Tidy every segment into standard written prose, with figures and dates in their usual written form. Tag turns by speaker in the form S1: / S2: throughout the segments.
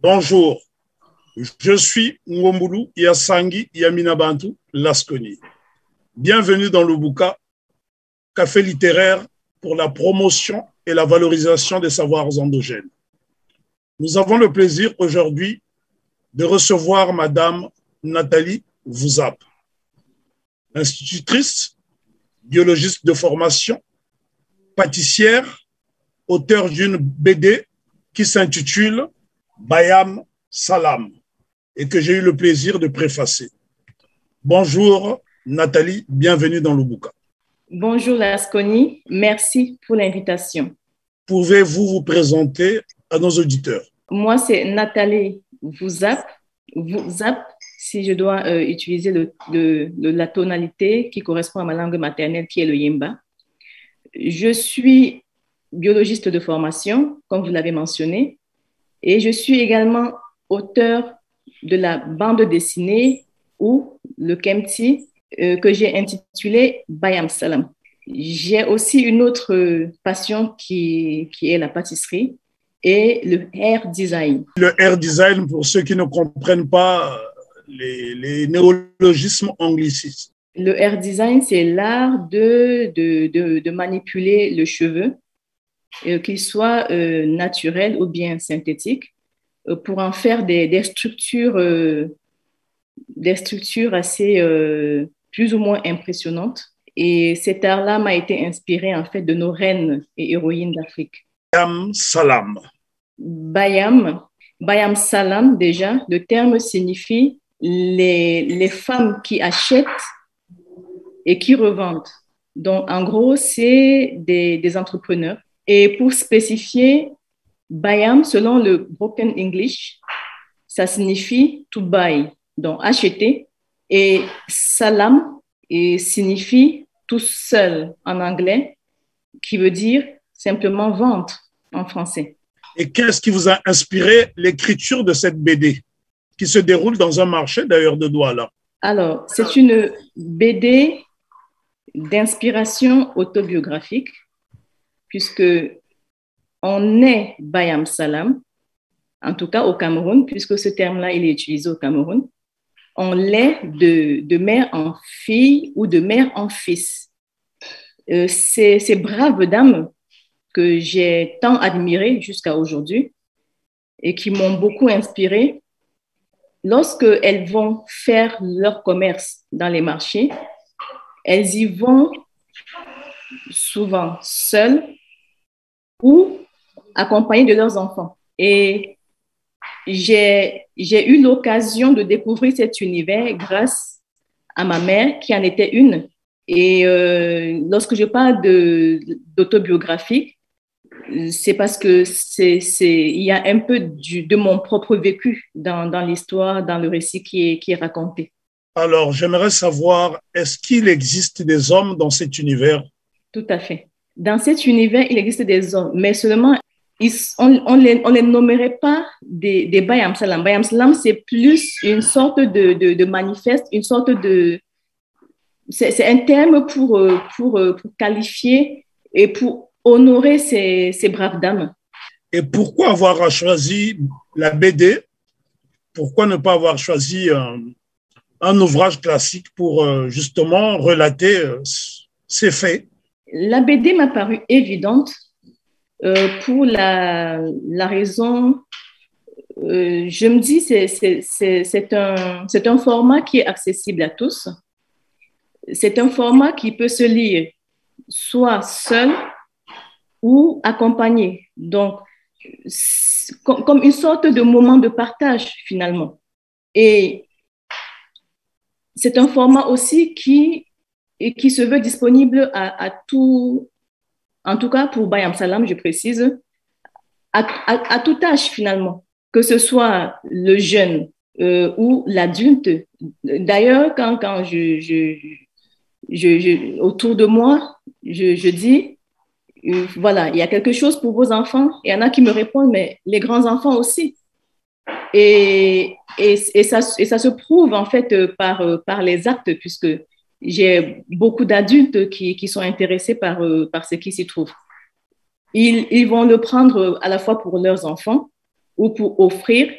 S1: Bonjour, je suis Ngombulu Yasangi Yaminabantu Lasconi. Bienvenue dans le Bouka, café littéraire pour la promotion et la valorisation des savoirs endogènes. Nous avons le plaisir aujourd'hui de recevoir Madame Nathalie Vouzap, institutrice, biologiste de formation, pâtissière, auteure d'une BD qui s'intitule Bayam Salam et que j'ai eu le plaisir de préfacer. Bonjour Nathalie, bienvenue dans le Bouka.
S2: Bonjour Lasconi, merci pour l'invitation.
S1: Pouvez-vous vous présenter à nos auditeurs?
S2: Moi, c'est Nathalie Vouzap, si je dois utiliser la tonalité qui correspond à ma langue maternelle, qui est le Yemba. Je suis biologiste de formation, comme vous l'avez mentionné, et je suis également auteur de la bande dessinée ou le Kemti que j'ai intitulé Bayam Salam. J'ai aussi une autre passion qui est la pâtisserie et le hair design.
S1: Le hair design, pour ceux qui ne comprennent pas les néologismes anglicistes.
S2: Le hair design, c'est l'art de manipuler le cheveu, qu'il soit naturel ou bien synthétique, pour en faire des structures assez plus ou moins impressionnantes. Et cet art-là m'a été inspiré en fait de nos reines et héroïnes d'Afrique.
S1: Bayam Salam.
S2: Bayam Salam, déjà, le terme signifie les femmes qui achètent et qui revendent. Donc, en gros, c'est des entrepreneurs. Et pour spécifier, Bayam, selon le Broken English, ça signifie to buy, donc acheter. Et Salam signifie tout seul en anglais, qui veut dire simplement vente en français.
S1: Et qu'est-ce qui vous a inspiré l'écriture de cette BD, qui se déroule dans un marché d'ailleurs de Douala?
S2: Alors, c'est une BD d'inspiration autobiographique, puisque on est Bayam Salam, en tout cas au Cameroun, puisque ce terme-là, il est utilisé au Cameroun. On l'est de mère en fille ou de mère en fils. Ces braves dames que j'ai tant admirées jusqu'à aujourd'hui et qui m'ont beaucoup inspirée, lorsqu'elles vont faire leur commerce dans les marchés, elles y vont souvent seules ou accompagnées de leurs enfants. Et j'ai eu l'occasion de découvrir cet univers grâce à ma mère qui en était une. Et lorsque je parle d'autobiographique, c'est parce que il y a un peu de mon propre vécu dans l'histoire, dans le récit qui est raconté.
S1: Alors, j'aimerais savoir, est-ce qu'il existe des hommes dans cet univers?
S2: Tout à fait. Dans cet univers, il existe des hommes, mais seulement, on les nommerait pas des Bayam Salam. Bayam Salam, c'est plus une sorte de manifeste, une sorte de... C'est un terme pour qualifier et pour honorer ces braves dames.
S1: Et pourquoi avoir choisi la BD? Pourquoi ne pas avoir choisi un ouvrage classique pour justement relater ces faits?
S2: La BD m'a paru évidente pour la raison, je me dis, c'est un format qui est accessible à tous. C'est un format qui peut se lire soit seul ou accompagné. Donc, comme une sorte de moment de partage finalement. Et c'est un format aussi qui se veut disponible à tout, en tout cas pour Bayam Salam, je précise, à tout âge finalement, que ce soit le jeune ou l'adulte. D'ailleurs, quand autour de moi, je dis, voilà, il y a quelque chose pour vos enfants. Il y en a qui me répondent, mais les grands-enfants aussi. Et ça se prouve en fait par les actes, puisque j'ai beaucoup d'adultes qui sont intéressés par ce qui s'y trouve. Ils vont le prendre à la fois pour leurs enfants ou pour offrir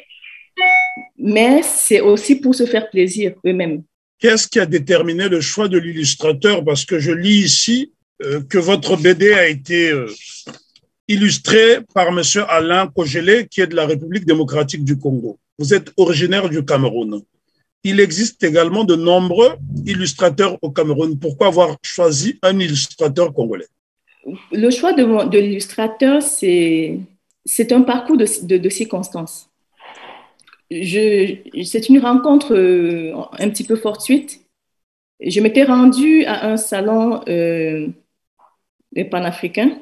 S2: mais c'est aussi pour se faire plaisir eux-mêmes.
S1: Qu'est-ce qui a déterminé le choix de l'illustrateur? Parce que je lis ici que votre BD a été illustré par M. Alain Kogele, qui est de la République démocratique du Congo. Vous êtes originaire du Cameroun. Il existe également de nombreux illustrateurs au Cameroun. Pourquoi avoir choisi un illustrateur congolais?
S2: Le choix de l'illustrateur, c'est un parcours de circonstances. C'est une rencontre un petit peu fortuite. Je m'étais rendue à un salon panafricain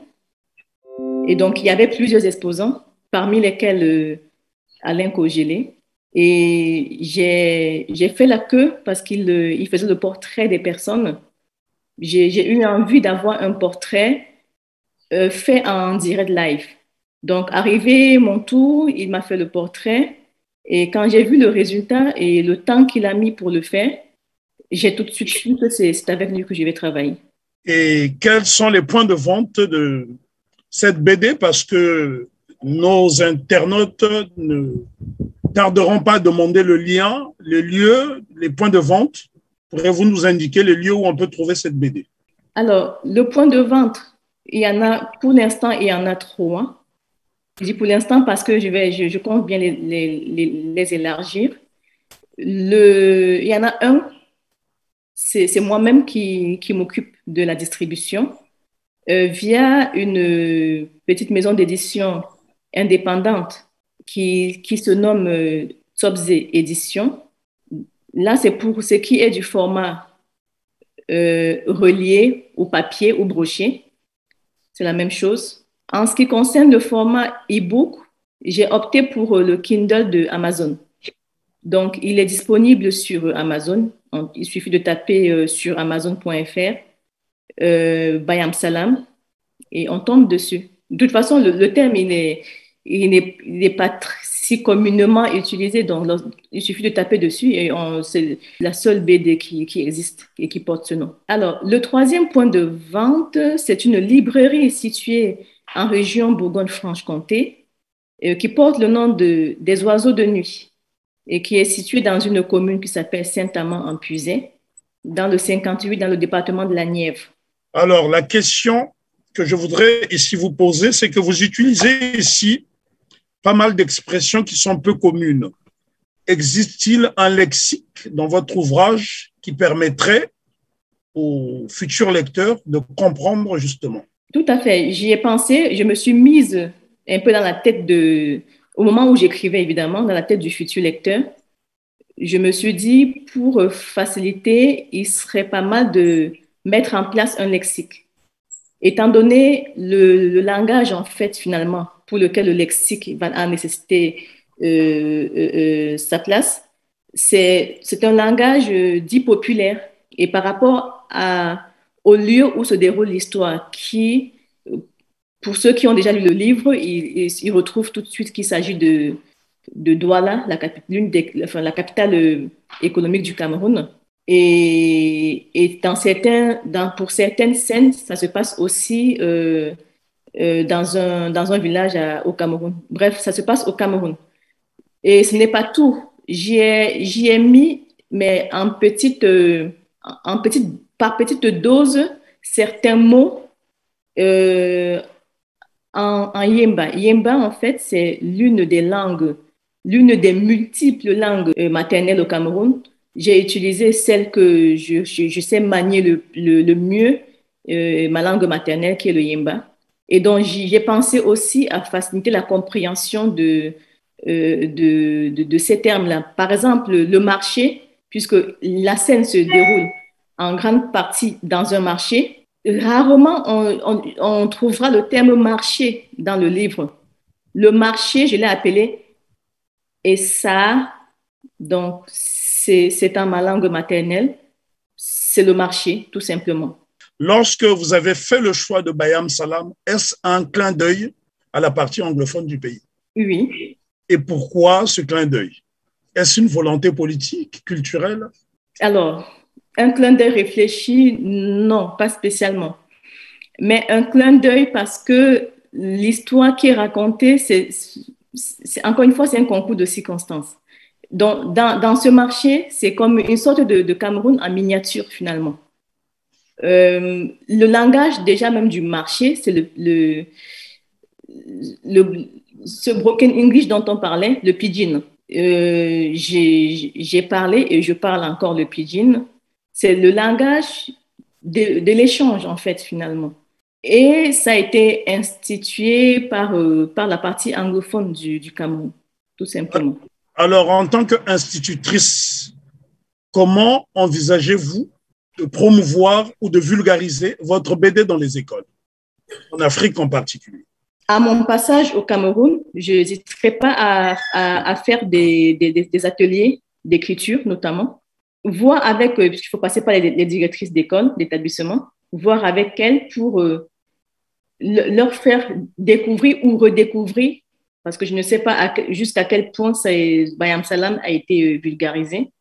S2: et donc il y avait plusieurs exposants, parmi lesquels Alain Kogele. Et j'ai fait la queue parce qu'il faisait le portrait des personnes. J'ai eu envie d'avoir un portrait fait en direct live. Donc, arrivé mon tour, il m'a fait le portrait. Et quand j'ai vu le résultat et le temps qu'il a mis pour le faire, j'ai tout de suite su que c'est avec lui que je vais travailler.
S1: Et quels sont les points de vente de cette BD? Parce que nos internautes ne tarderont pas à demander le lien, les lieux, les points de vente. Pourrez-vous nous indiquer les lieux où on peut trouver cette BD?
S2: Alors, le point de vente, il y en a, pour l'instant, il y en a 3. Je dis pour l'instant parce que je compte bien les élargir. Il y en a un, c'est moi-même qui m'occupe de la distribution via une petite maison d'édition indépendante qui se nomme Tsobze Édition. Là, c'est pour ce qui est du format relié au papier ou broché. C'est la même chose. En ce qui concerne le format e-book, j'ai opté pour le Kindle de Amazon. Donc, il est disponible sur Amazon. Il suffit de taper sur amazon.fr, Bayam Salam, et on tombe dessus. De toute façon, le terme, il n'est pas si communément utilisé. Donc, il suffit de taper dessus et c'est la seule BD qui existe et qui porte ce nom. Alors, le troisième point de vente, c'est une librairie située en région Bourgogne-Franche-Comté qui porte le nom des oiseaux de nuit et qui est située dans une commune qui s'appelle Saint-Amand-en-Puisaye, dans le 58, dans le département de la Nièvre.
S1: Alors, la question que je voudrais ici vous poser, c'est que vous utilisez ici pas mal d'expressions qui sont peu communes. Existe-t-il un lexique dans votre ouvrage qui permettrait aux futurs lecteurs de comprendre justement?
S2: Tout à fait. J'y ai pensé. Je me suis mise un peu dans la tête au moment où j'écrivais, évidemment, dans la tête du futur lecteur. Je me suis dit, pour faciliter, il serait pas mal de mettre en place un lexique. Étant donné le langage, en fait, finalement, pour lequel le lexique va en nécessiter sa place, c'est un langage dit populaire. Et par rapport au lieu où se déroule l'histoire, qui, pour ceux qui ont déjà lu le livre, ils retrouvent tout de suite qu'il s'agit de Douala, la capitale économique du Cameroun. Et pour certaines scènes, ça se passe aussi dans un village au Cameroun. Bref, ça se passe au Cameroun. Et ce n'est pas tout. J'y ai mis, mais par petite dose, certains mots en Yemba. Yemba, en fait, c'est l'une des multiples langues maternelles au Cameroun. J'ai utilisé celle que je sais manier le mieux, ma langue maternelle, qui est le Yemba. Et donc, j'ai pensé aussi à faciliter la compréhension de ces termes-là. Par exemple, le marché, puisque la scène se déroule en grande partie dans un marché, rarement on trouvera le terme marché dans le livre. Le marché, je l'ai appelé Essa, donc c'est en ma langue maternelle, c'est le marché, tout simplement.
S1: Lorsque vous avez fait le choix de Bayam Salam, est-ce un clin d'œil à la partie anglophone du pays?
S2: Oui.
S1: Et pourquoi ce clin d'œil? Est-ce une volonté politique, culturelle?
S2: Alors, un clin d'œil réfléchi, non, pas spécialement. Mais un clin d'œil parce que l'histoire qui est racontée, encore une fois, c'est un concours de circonstances. Dans ce marché, c'est comme une sorte de Cameroun en miniature finalement. Le langage déjà même du marché, c'est ce broken English dont on parlait, le pidgin. J'ai parlé et je parle encore le pidgin. C'est le langage de l'échange, en fait, finalement. Et ça a été institué par la partie anglophone du Cameroun, tout simplement.
S1: Alors, en tant qu'institutrice, comment envisagez-vous de promouvoir ou de vulgariser votre BD dans les écoles, en Afrique en particulier?
S2: À mon passage au Cameroun, je n'hésiterai pas à faire des ateliers d'écriture, notamment, voir avec, puisqu'il faut passer par les directrices d'école, d'établissement, voir avec elles pour leur faire découvrir ou redécouvrir, parce que je ne sais pas jusqu'à quel point Bayam Salam a été vulgarisé,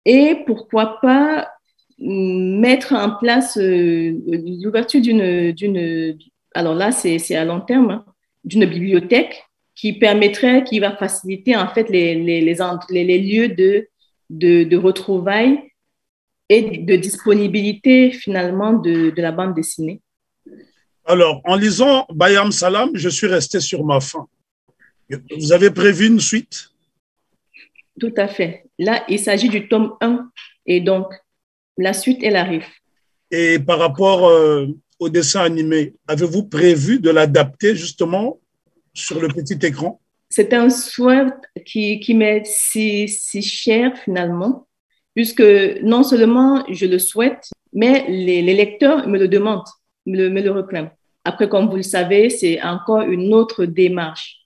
S2: et pourquoi pas mettre en place l'ouverture alors là, c'est à long terme, hein, d'une bibliothèque qui va faciliter en fait les lieux de retrouvailles et de disponibilité finalement de la bande dessinée.
S1: Alors, en lisant Bayam Salam, je suis resté sur ma faim. Vous avez prévu une suite?
S2: Tout à fait. Là, il s'agit du tome 1 et donc la suite, elle arrive.
S1: Et par rapport au dessin animé, avez-vous prévu de l'adapter justement sur le petit écran?
S2: C'est un souhait qui m'est si cher finalement, puisque non seulement je le souhaite, mais les lecteurs me le demandent, me le réclament. Après, comme vous le savez, c'est encore une autre démarche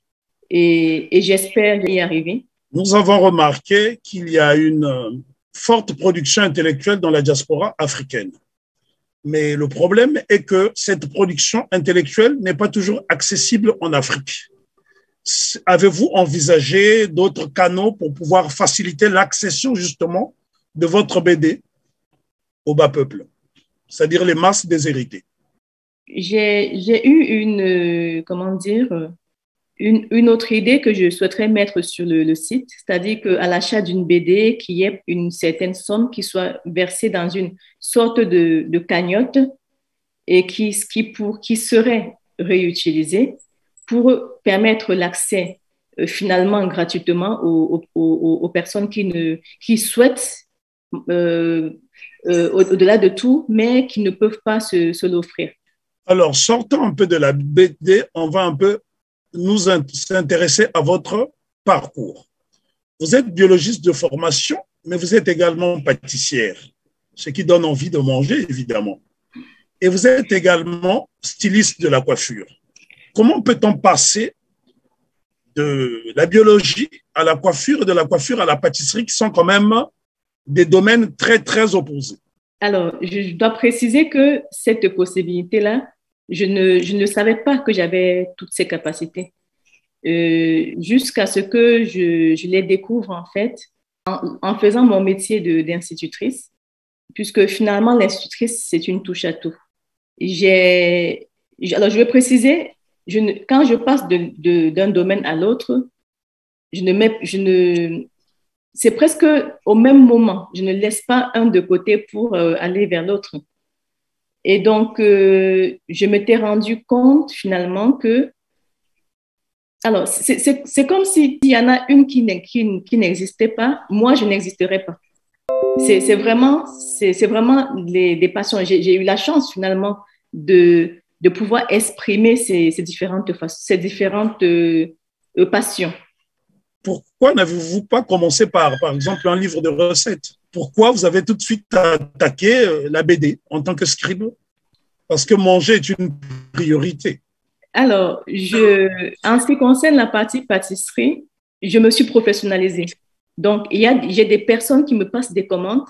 S2: et j'espère y arriver.
S1: Nous avons remarqué qu'il y a une forte production intellectuelle dans la diaspora africaine. Mais le problème est que cette production intellectuelle n'est pas toujours accessible en Afrique. Avez-vous envisagé d'autres canaux pour pouvoir faciliter l'accession justement de votre BD au bas peuple, c'est-à-dire les masses déshéritées?
S2: J'ai eu une autre idée que je souhaiterais mettre sur le site, c'est-à-dire qu'à l'achat d'une BD, qu'il y ait une certaine somme qui soit versée dans une sorte de cagnotte et qui serait réutilisée pour permettre l'accès finalement gratuitement aux personnes qui souhaitent, au-delà de tout, mais qui ne peuvent pas se l'offrir.
S1: Alors, sortant un peu de la BD, on va un peu nous s'intéresser à votre parcours. Vous êtes biologiste de formation, mais vous êtes également pâtissière, ce qui donne envie de manger, évidemment. Et vous êtes également styliste de la coiffure. Comment peut-on passer de la biologie à la coiffure et de la coiffure à la pâtisserie, qui sont quand même des domaines très, très opposés?
S2: Alors, je dois préciser que cette possibilité-là, je ne savais pas que j'avais toutes ces capacités jusqu'à ce que je les découvre en fait en faisant mon métier d'institutrice, puisque finalement l'institutrice, c'est une touche à tout. Alors, je vais préciser, quand je passe d'un domaine à l'autre, c'est presque au même moment. Je ne laisse pas un de côté pour aller vers l'autre. Et donc, je m'étais rendu compte finalement que, alors, c'est comme s'il y en a une qui n'existait pas, moi, je n'existerais pas. C'est vraiment des passions. J'ai eu la chance finalement de pouvoir exprimer ces différentes passions.
S1: Pourquoi n'avez-vous pas commencé par exemple, un livre de recettes? Pourquoi vous avez tout de suite attaqué la BD en tant que scribe? Parce que manger est une priorité.
S2: Alors, en ce qui concerne la partie pâtisserie, je me suis professionnalisée. Donc, j'ai des personnes qui me passent des commandes.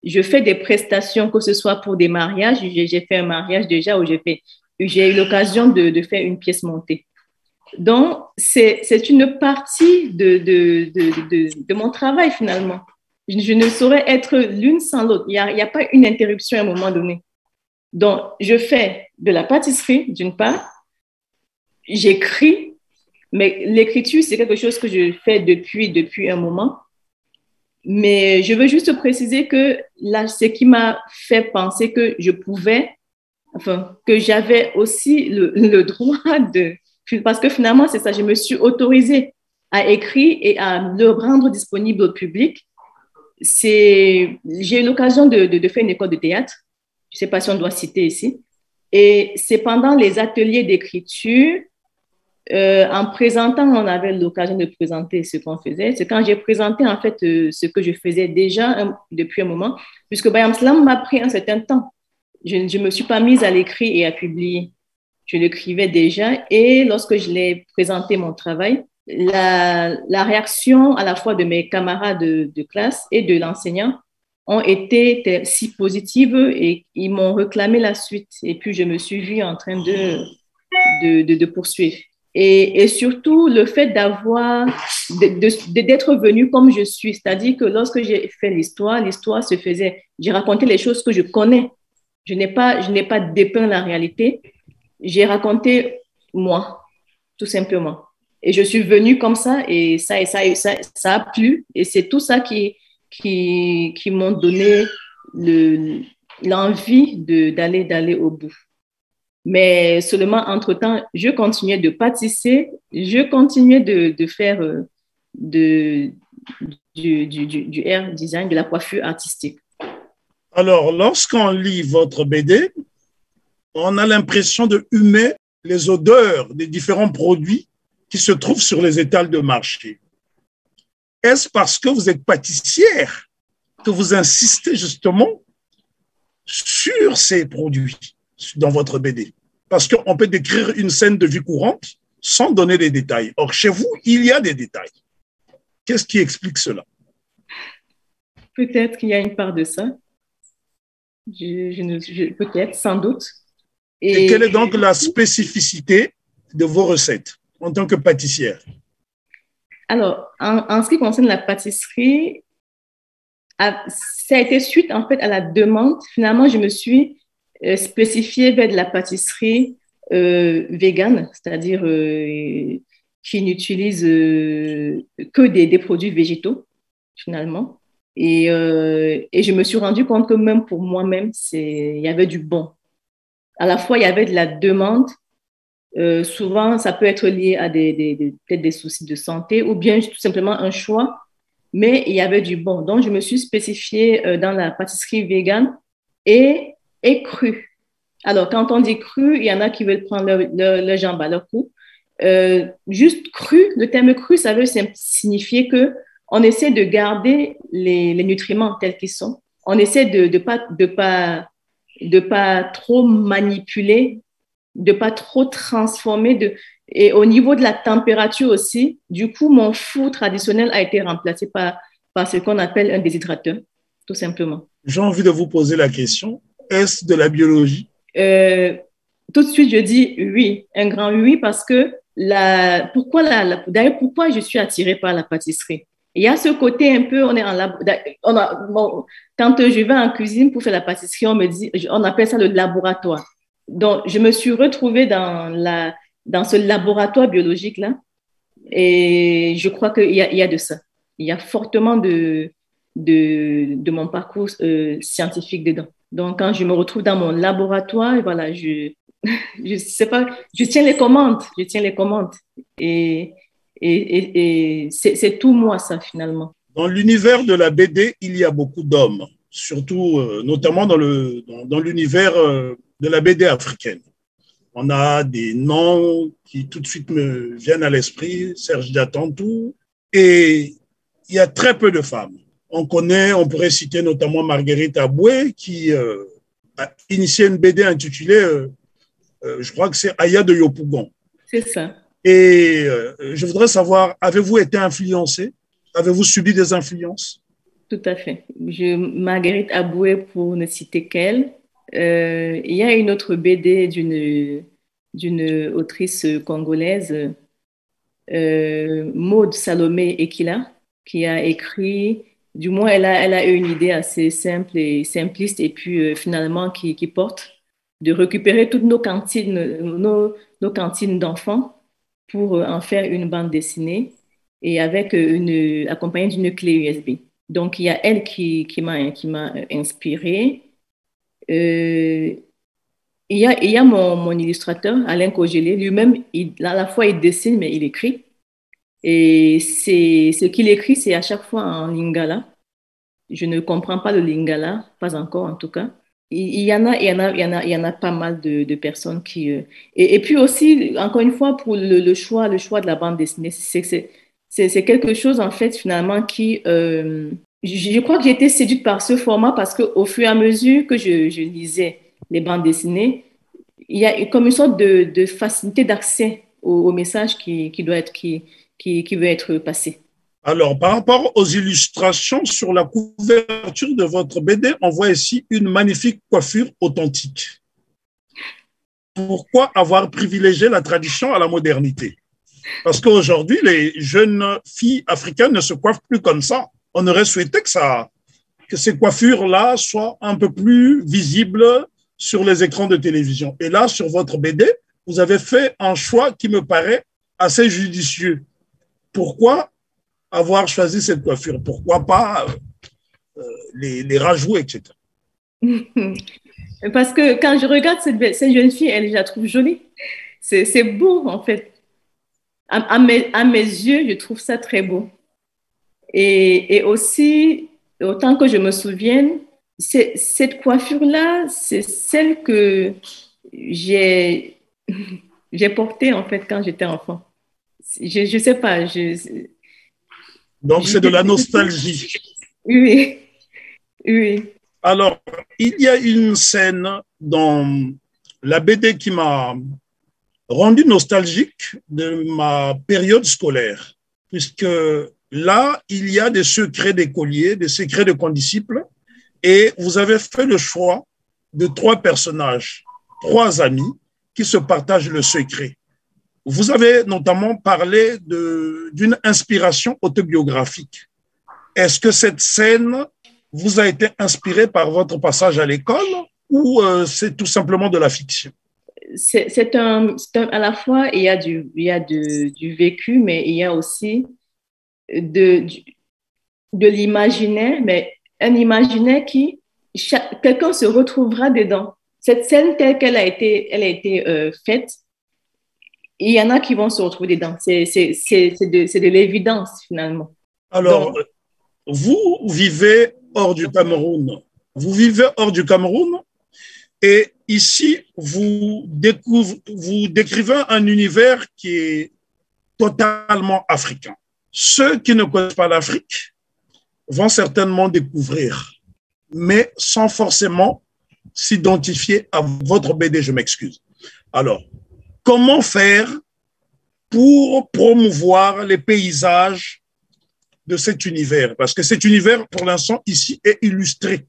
S2: Je fais des prestations, que ce soit pour des mariages. J'ai fait un mariage déjà où j'ai eu l'occasion de faire une pièce montée. Donc, c'est une partie de mon travail finalement. Je ne saurais être l'une sans l'autre. Il n'y a pas une interruption à un moment donné. Donc, je fais de la pâtisserie d'une part, j'écris, mais l'écriture, c'est quelque chose que je fais depuis un moment. Mais je veux juste préciser que là, ce qui m'a fait penser que je pouvais, enfin, que j'avais aussi le droit de, parce que finalement, c'est ça, je me suis autorisée à écrire et à le rendre disponible au public. J'ai eu l'occasion de faire une école de théâtre. Je ne sais pas si on doit citer ici. Et c'est pendant les ateliers d'écriture, en présentant, on avait l'occasion de présenter ce qu'on faisait. C'est quand j'ai présenté en fait ce que je faisais déjà depuis un moment, puisque Bayam Slam m'a pris un certain temps. Je ne me suis pas mise à l'écrire et à publier. Je l'écrivais déjà et lorsque je l'ai présenté mon travail, la réaction à la fois de mes camarades de classe et de l'enseignant ont été si positives et ils m'ont réclamé la suite. Et puis, je me suis vue en train de poursuivre. Et surtout, le fait d'être venue comme je suis, c'est-à-dire que lorsque j'ai fait l'histoire se faisait, j'ai raconté les choses que je connais. Je n'ai pas dépeint la réalité. J'ai raconté moi, tout simplement. Et je suis venue comme ça et ça a plu. Et c'est tout ça qui m'ont donné l'envie d'aller au bout. Mais seulement, entre-temps, je continuais de pâtisser, je continuais de faire du hair design, de la coiffure artistique.
S1: Alors, lorsqu'on lit votre BD, on a l'impression de humer les odeurs des différents produits qui se trouvent sur les étals de marché. Est-ce parce que vous êtes pâtissière que vous insistez justement sur ces produits dans votre BD? Parce qu'on peut décrire une scène de vie courante sans donner des détails. Or, chez vous, il y a des détails. Qu'est-ce qui explique cela?
S2: Peut-être qu'il y a une part de ça. Peut-être, sans doute.
S1: Et quelle est donc la spécificité de vos recettes en tant que pâtissière?
S2: Alors, en ce qui concerne la pâtisserie, ça a été suite en fait à la demande. Finalement, je me suis spécifiée vers de la pâtisserie végane, c'est-à-dire qui n'utilise que des produits végétaux, finalement. Et je me suis rendu compte que même pour moi-même, il y avait du bon. À la fois, il y avait de la demande. Souvent, ça peut être lié à peut-être des soucis de santé ou bien tout simplement un choix, mais il y avait du bon. Donc, je me suis spécifiée dans la pâtisserie végane et crue. Alors, quand on dit cru, il y en a qui veulent prendre leur jambe à leur cou. Juste cru, le terme cru, ça veut signifier que on essaie de garder les nutriments tels qu'ils sont. On essaie de pas trop manipuler, de pas trop transformer. Et au niveau de la température aussi, du coup, mon four traditionnel a été remplacé par ce qu'on appelle un déshydrateur, tout simplement.
S1: J'ai envie de vous poser la question, est-ce de la biologie?
S2: Tout de suite, je dis oui, un grand oui, parce que d'ailleurs, pourquoi je suis attirée par la pâtisserie? Il y a ce côté un peu, quand je vais en cuisine pour faire la pâtisserie, on appelle ça le laboratoire. Donc, je me suis retrouvée dans ce laboratoire biologique-là et je crois qu'il y a de ça. Il y a fortement de mon parcours scientifique dedans. Donc, quand je me retrouve dans mon laboratoire, voilà, je sais pas, je tiens les commandes. Et c'est tout moi, ça, finalement.
S1: Dans l'univers de la BD, il y a beaucoup d'hommes, surtout, notamment dans l'univers de la BD africaine. On a des noms qui tout de suite me viennent à l'esprit, Serge Diatantou, et il y a très peu de femmes. On pourrait citer notamment Marguerite Aboué, qui a initié une BD intitulée, je crois que c'est Aya de Yopougon.
S2: C'est ça.
S1: Et je voudrais savoir, avez-vous été influencé? Avez-vous subi des influences?
S2: Tout à fait. Marguerite Aboué, pour ne citer qu'elle. Il y a une autre BD d'une autrice congolaise, Maud Salomé Ekila, qui a écrit, du moins elle a eu une idée assez simple et simpliste et puis finalement qui porte de récupérer toutes nos cantines d'enfants pour en faire une bande dessinée et accompagnée d'une clé USB. Donc, il y a elle qui m'a inspirée. Euh, il y a mon illustrateur, Alain Kogélé, lui-même, à la fois il dessine, mais il écrit. Et ce qu'il écrit, c'est à chaque fois en lingala. Je ne comprends pas le lingala, pas encore en tout cas. Il y en a pas mal de personnes qui. Et puis aussi, encore une fois, pour le choix de la bande dessinée, c'est quelque chose en fait finalement qui. Je crois que j'ai été séduite par ce format parce qu'au fur et à mesure que je lisais les bandes dessinées, il y a comme une sorte de facilité d'accès au message qui veut être passé.
S1: Alors, par rapport aux illustrations sur la couverture de votre BD, on voit ici une magnifique coiffure authentique. Pourquoi avoir privilégié la tradition à la modernité? Parce qu'aujourd'hui, les jeunes filles africaines ne se coiffent plus comme ça. On aurait souhaité que ces coiffures-là soient un peu plus visibles sur les écrans de télévision. Et là, sur votre BD, vous avez fait un choix qui me paraît assez judicieux. Pourquoi avoir choisi cette coiffure? Pourquoi pas les rajouts, etc.
S2: Parce que quand je regarde cette jeune fille, je la trouve jolie. C'est beau, en fait. À mes yeux, je trouve ça très beau. Et aussi, autant que je me souvienne, cette coiffure-là, c'est celle que j'ai j'ai portée, en fait, quand j'étais enfant. Je sais pas.
S1: Donc, c'est de la nostalgie.
S2: Oui, oui.
S1: Alors, il y a une scène dans la BD qui m'a rendu nostalgique de ma période scolaire, puisque là, il y a des secrets d'écoliers, des secrets de condisciples, et vous avez fait le choix de trois personnages, trois amis qui se partagent le secret. Vous avez notamment parlé d'une inspiration autobiographique. Est-ce que cette scène vous a été inspirée par votre passage à l'école ou c'est tout simplement de la fiction?
S2: À la fois, il y a du vécu, mais il y a aussi de, de l'imaginaire, mais un imaginaire quelqu'un se retrouvera dedans. Cette scène telle elle a été faite, il y en a qui vont se retrouver dedans. C'est de l'évidence finalement.
S1: Alors,
S2: Donc,
S1: vous vivez hors du Cameroun. Vous vivez hors du Cameroun et ici, vous décrivez un univers qui est totalement africain. Ceux qui ne connaissent pas l'Afrique vont certainement découvrir, mais sans forcément s'identifier à votre BD, je m'excuse. Alors, comment faire pour promouvoir les paysages de cet univers? Parce que cet univers, pour l'instant, ici, est illustré.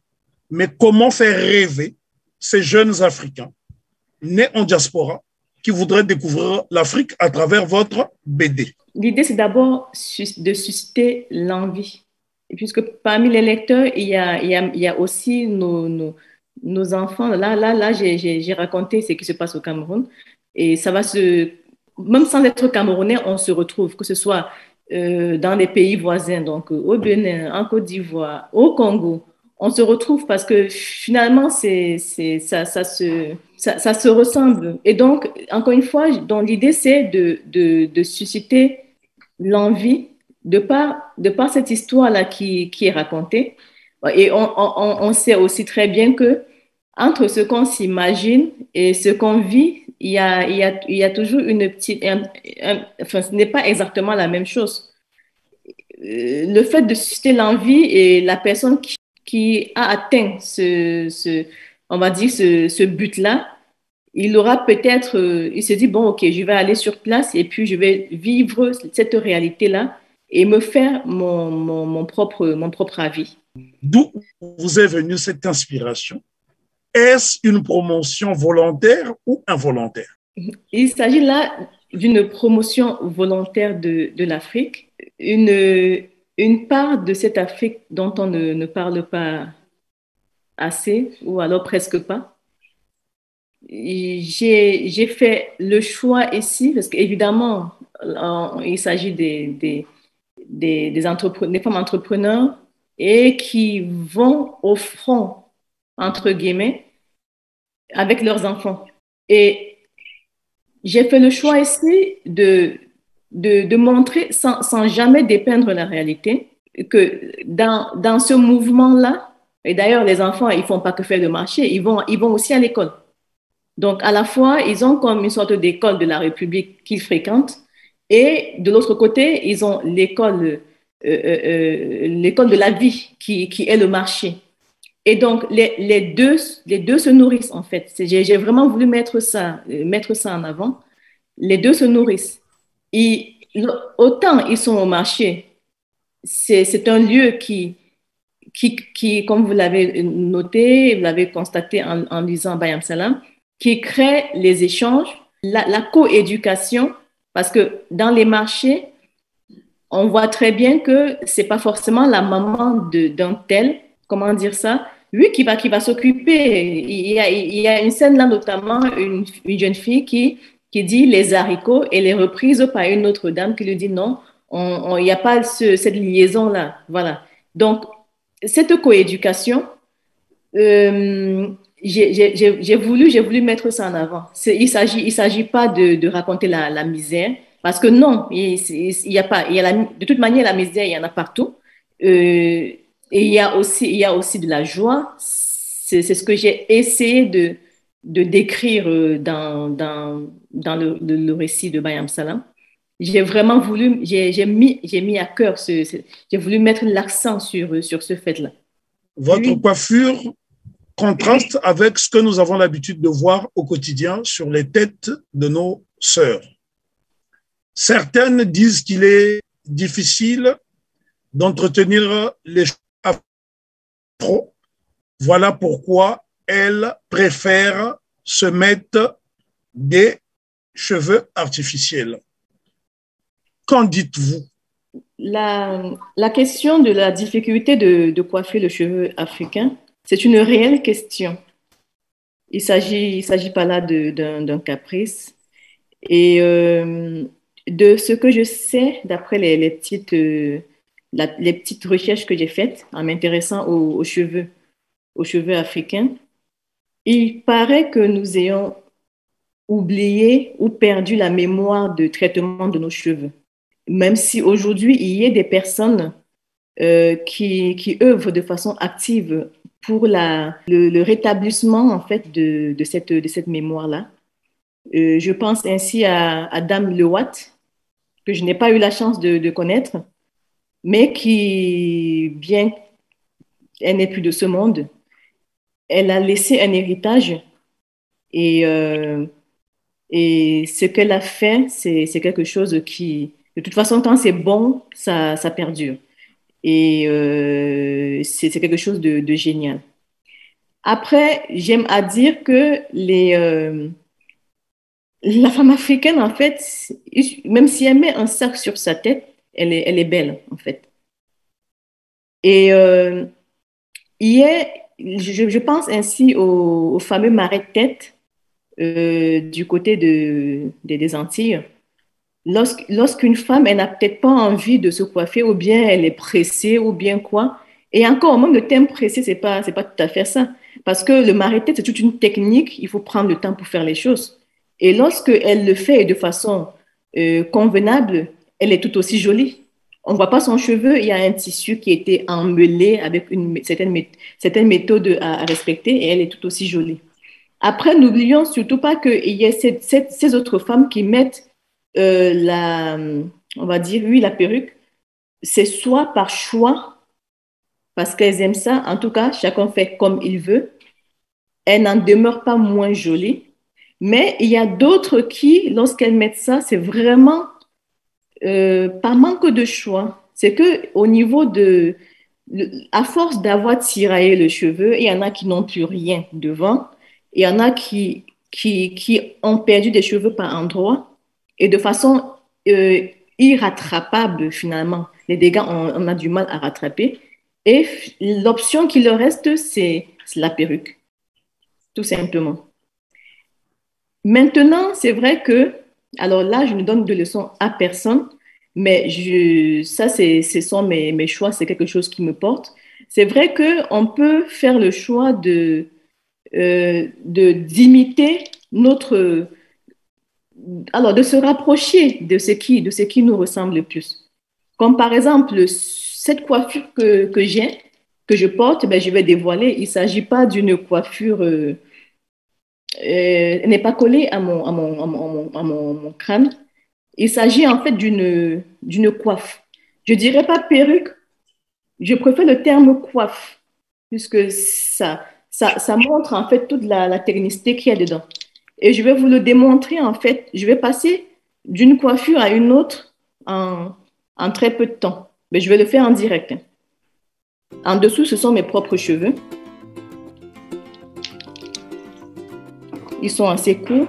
S1: Mais comment faire rêver ces jeunes Africains nés en diaspora qui voudraient découvrir l'Afrique à travers votre BD?
S2: L'idée, c'est d'abord de susciter l'envie. Et puisque parmi les lecteurs, il y a aussi nos enfants. Là j'ai raconté ce qui se passe au Cameroun. Et ça va même sans être camerounais, on se retrouve, que ce soit dans les pays voisins, donc au Bénin, en Côte d'Ivoire, au Congo. On se retrouve parce que finalement, ça se ressemble. Et donc, encore une fois, l'idée, c'est de susciter l'envie de par cette histoire-là qui est racontée. Et on sait aussi très bien que entre ce qu'on s'imagine et ce qu'on vit, il y a toujours une petite... enfin, ce n'est pas exactement la même chose. Le fait de susciter l'envie et la personne qui a atteint on va dire, ce but-là, il aura peut-être, il se dit, bon, ok, je vais aller sur place et puis je vais vivre cette réalité-là et me faire mon propre avis.
S1: D'où vous est venue cette inspiration? Est-ce une promotion volontaire ou involontaire?
S2: Il s'agit là d'une promotion volontaire de l'Afrique, une part de cette Afrique dont on ne parle pas assez ou alors presque pas. J'ai fait le choix ici, parce qu'évidemment, il s'agit des femmes entrepreneurs et qui vont au front, entre guillemets, avec leurs enfants. Et j'ai fait le choix ici de montrer, sans jamais dépeindre la réalité, que dans ce mouvement-là, et d'ailleurs, les enfants, ils ne font pas que faire le marché, ils vont aussi à l'école. Donc, à la fois, ils ont comme une sorte d'école de la République qu'ils fréquentent, et de l'autre côté, ils ont l'école de la vie qui est le marché. Et donc, les deux se nourrissent, en fait. J'ai vraiment voulu mettre ça en avant. Les deux se nourrissent. Et, autant ils sont au marché, c'est un lieu comme vous l'avez noté, vous l'avez constaté en lisant Bayam Salam, qui crée les échanges, la coéducation, parce que dans les marchés, on voit très bien que c'est pas forcément la maman d'un tel, comment dire ça, lui qui va s'occuper. Il y a une scène là, notamment, une jeune fille qui dit les haricots et les reprises par une autre dame qui lui dit non, il n'y a pas cette liaison-là. Voilà. Donc, cette coéducation, j'ai voulu mettre ça en avant. Il s'agit pas de raconter la misère, parce que non, il y a pas, de toute manière, la misère, il y en a partout. Et il y a aussi de la joie. C'est ce que j'ai essayé de décrire dans le récit de Bayam Salam. J'ai vraiment voulu, j'ai mis à cœur j'ai voulu mettre l'accent sur ce fait-là.
S1: Votre coiffure contraste avec ce que nous avons l'habitude de voir au quotidien sur les têtes de nos sœurs. Certaines disent qu'il est difficile d'entretenir les cheveux afro. Voilà pourquoi elles préfèrent se mettre des cheveux artificiels. Qu'en dites-vous?
S2: La question de la difficulté de coiffer le cheveu africain, c'est une réelle question. Il s'agit pas là d'un caprice. Et de ce que je sais, d'après les petites recherches que j'ai faites en m'intéressant aux cheveux africains, il paraît que nous ayons oublié ou perdu la mémoire de traitement de nos cheveux. Même si aujourd'hui, il y a des personnes qui œuvrent de façon active pour le rétablissement en fait de cette mémoire-là. Je pense ainsi à Dame Lewat, que je n'ai pas eu la chance de connaître, mais qui, bien qu'elle n'est plus de ce monde, elle a laissé un héritage et ce qu'elle a fait, c'est quelque chose qui, de toute façon, quand c'est bon, ça perdure. Et c'est quelque chose de génial. Après, j'aime à dire que la femme africaine, en fait, même si elle met un sac sur sa tête, elle est belle, en fait. Et je pense ainsi au fameux marais de tête du côté des Antilles. Lorsqu'une femme, elle n'a peut-être pas envie de se coiffer, ou bien elle est pressée, ou bien quoi. Et encore, même le terme pressé, c'est pas tout à fait ça. Parce que le marais-tête, c'est toute une technique, il faut prendre le temps pour faire les choses. Et lorsqu'elle le fait de façon convenable, elle est tout aussi jolie. On ne voit pas son cheveu, il y a un tissu qui a été emmêlé avec une certaine méthode à respecter, et elle est tout aussi jolie. Après, n'oublions surtout pas qu'il y a ces autres femmes qui mettent on va dire, oui, la perruque, c'est soit par choix, parce qu'elles aiment ça, en tout cas, chacun fait comme il veut, elle n'en demeure pas moins jolie, mais il y a d'autres qui, lorsqu'elles mettent ça, c'est vraiment par manque de choix. C'est qu'au niveau à force d'avoir tiraillé le cheveu, il y en a qui n'ont plus rien devant, il y en a qui ont perdu des cheveux par endroits, et de façon irrattrapable finalement. Les dégâts, on a du mal à rattraper. Et l'option qui leur reste, c'est la perruque, tout simplement. Maintenant, c'est vrai que, alors là, je ne donne de leçons à personne, mais ce sont mes choix, c'est quelque chose qui me porte. c'est vrai qu'on peut faire le choix d'imiter notre, alors de se rapprocher de ce qui nous ressemble le plus. Comme par exemple, cette coiffure que j'ai, que je porte, ben, je vais dévoiler. Il ne s'agit pas d'une coiffure, n'est pas collée mon crâne. Il s'agit en fait d'une coiffe. Je ne dirais pas perruque, je préfère le terme coiffe, puisque ça montre en fait toute la technicité qu'il y a dedans. Et je vais vous le démontrer en fait. Je vais passer d'une coiffure à une autre en très peu de temps. Mais je vais le faire en direct. En dessous, ce sont mes propres cheveux. Ils sont assez courts.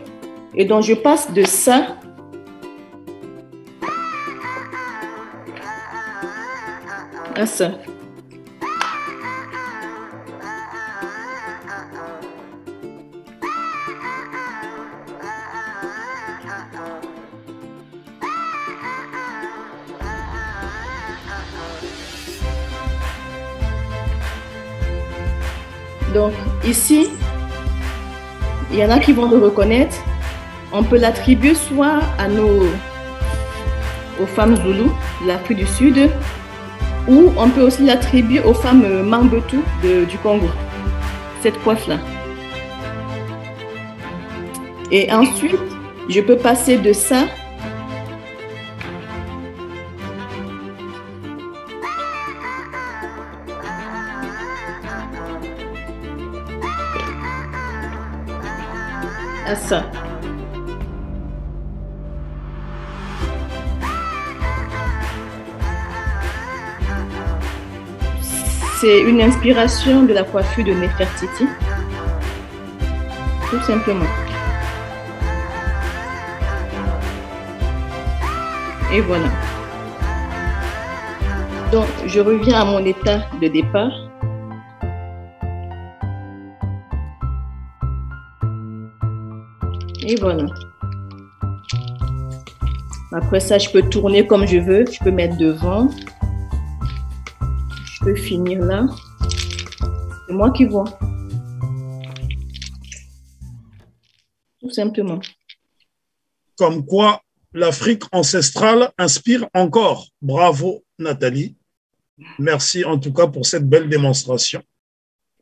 S2: Et donc, je passe de ça à ça. Donc, ici, il y en a qui vont le reconnaître. On peut l'attribuer soit aux femmes zoulous de l'Afrique du Sud, ou on peut aussi l'attribuer aux femmes Mangbetu du Congo, cette coiffe-là. Et ensuite, je peux passer de ça à ça. C'est une inspiration de la coiffure de Nefertiti, tout simplement. Et voilà. Donc, je reviens à mon état de départ. Et voilà. Après ça, je peux tourner comme je veux. Je peux mettre devant. Je peux finir là. C'est moi qui vois. Tout simplement.
S1: Comme quoi, l'Afrique ancestrale inspire encore. Bravo, Nathalie. Merci en tout cas pour cette belle démonstration.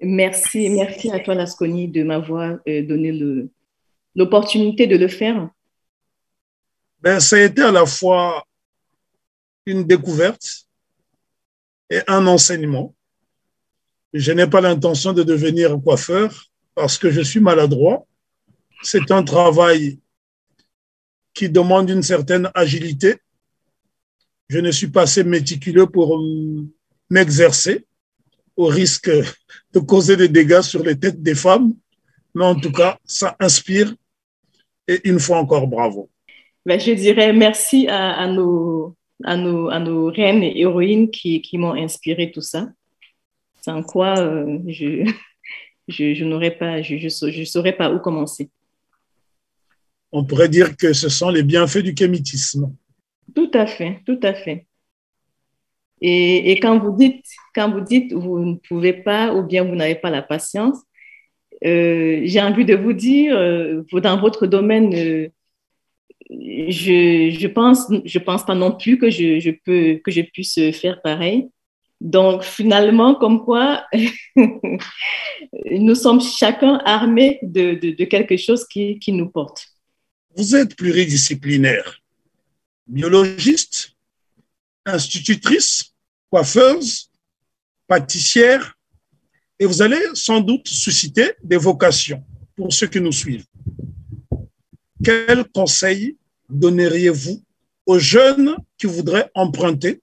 S2: Merci à toi, Lasconi, de m'avoir donné l'opportunité de le faire.
S1: Ben, ça a été à la fois une découverte et un enseignement. Je n'ai pas l'intention de devenir coiffeur parce que je suis maladroit. C'est un travail qui demande une certaine agilité. Je ne suis pas assez méticuleux pour m'exercer au risque de causer des dégâts sur les têtes des femmes. Mais en tout cas, ça inspire et une fois encore, bravo.
S2: Ben, je dirais merci à nos reines et héroïnes qui m'ont inspiré tout ça. Sans quoi, je n'aurais pas, je saurais pas où commencer.
S1: On pourrait dire que ce sont les bienfaits du kémitisme.
S2: Tout à fait, tout à fait. Et quand vous dites vous ne pouvez pas ou bien vous n'avez pas la patience, j'ai envie de vous dire, dans votre domaine, je pense pas non plus que je puisse faire pareil. Donc finalement, comme quoi, nous sommes chacun armés de quelque chose qui nous porte.
S1: Vous êtes pluridisciplinaire, biologiste, institutrice, coiffeuse, pâtissière, et vous allez sans doute susciter des vocations pour ceux qui nous suivent. Quels conseils donneriez-vous aux jeunes qui voudraient emprunter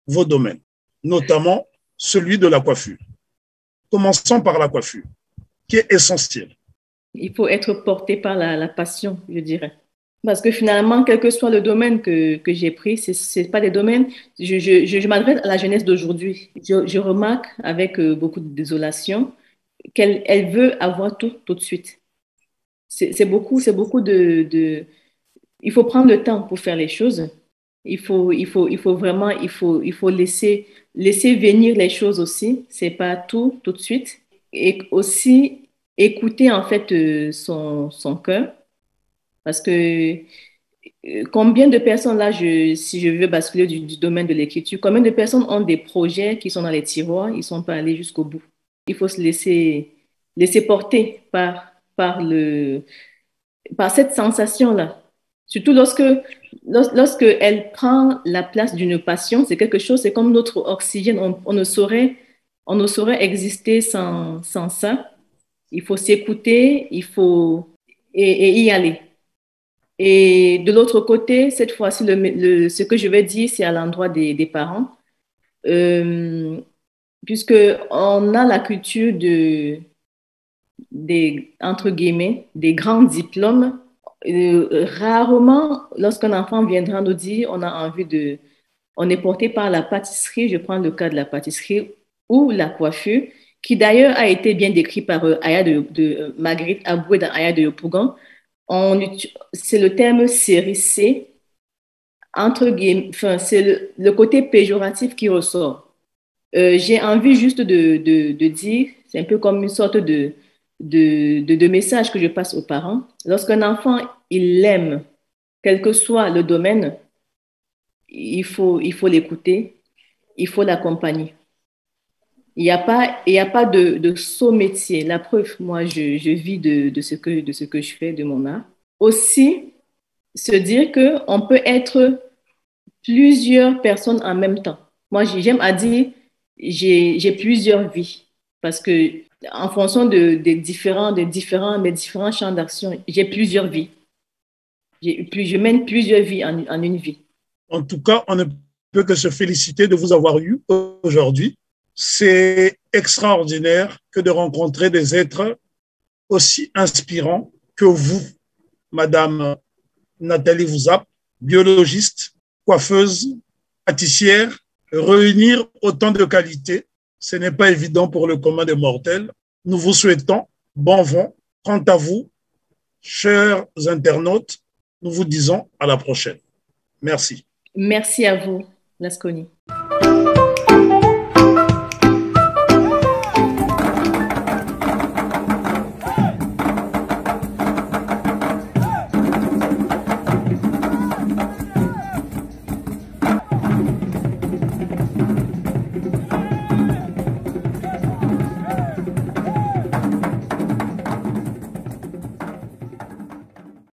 S1: vos domaines, notamment celui de la coiffure? Commençons par la coiffure, qui est essentielle.
S2: Il faut être porté par la passion, je dirais. Parce que finalement, quel que soit le domaine que j'ai pris, c'est pas des domaines. Je m'adresse à la jeunesse d'aujourd'hui. Je remarque avec beaucoup de désolation qu'elle veut avoir tout de suite. C'est beaucoup de. Il faut prendre le temps pour faire les choses. Il faut laisser venir les choses aussi. C'est pas tout de suite. Et aussi écouter en fait son cœur. Parce que combien de personnes là, si je veux basculer du domaine de l'écriture, combien de personnes ont des projets qui sont dans les tiroirs, ils ne sont pas allés jusqu'au bout. Il faut se laisser porter par cette sensation-là. Surtout lorsque elle prend la place d'une passion, c'est quelque chose, c'est comme notre oxygène. On ne saurait exister sans ça. Il faut s'écouter, et y aller. Et de l'autre côté, cette fois-ci, ce que je vais dire, c'est à l'endroit des parents, euh, puisque on a la culture entre guillemets, des grands diplômes. Rarement, lorsqu'un enfant viendra nous dire, on est porté par la pâtisserie, je prends le cas de la pâtisserie ou la coiffure, qui d'ailleurs a été bien décrit par Marguerite Aboué dans Aya de Yopougon. C'est le terme sérissé, entre guillemets, enfin, c'est le côté péjoratif qui ressort. J'ai envie juste de dire, c'est un peu comme une sorte de message que je passe aux parents. Lorsqu'un enfant, il l'aime, quel que soit le domaine, il faut l'écouter, il faut l'accompagner. Il y a pas de saut métier. La preuve, moi, je vis de ce que je fais, de mon art. Aussi, se dire qu'on peut être plusieurs personnes en même temps. Moi, j'aime à dire, j'ai plusieurs vies parce que en fonction des différents champs d'action, j'ai plusieurs vies. Je mène plusieurs vies en une vie.
S1: En tout cas, on ne peut que se féliciter de vous avoir eu aujourd'hui. C'est extraordinaire que de rencontrer des êtres aussi inspirants que vous, Madame Nathalie Vouzap, biologiste, coiffeuse, pâtissière. Réunir autant de qualités, ce n'est pas évident pour le commun des mortels. Nous vous souhaitons bon vent. Quant à vous, chers internautes, nous vous disons à la prochaine. Merci.
S2: Merci à vous, Lasconi.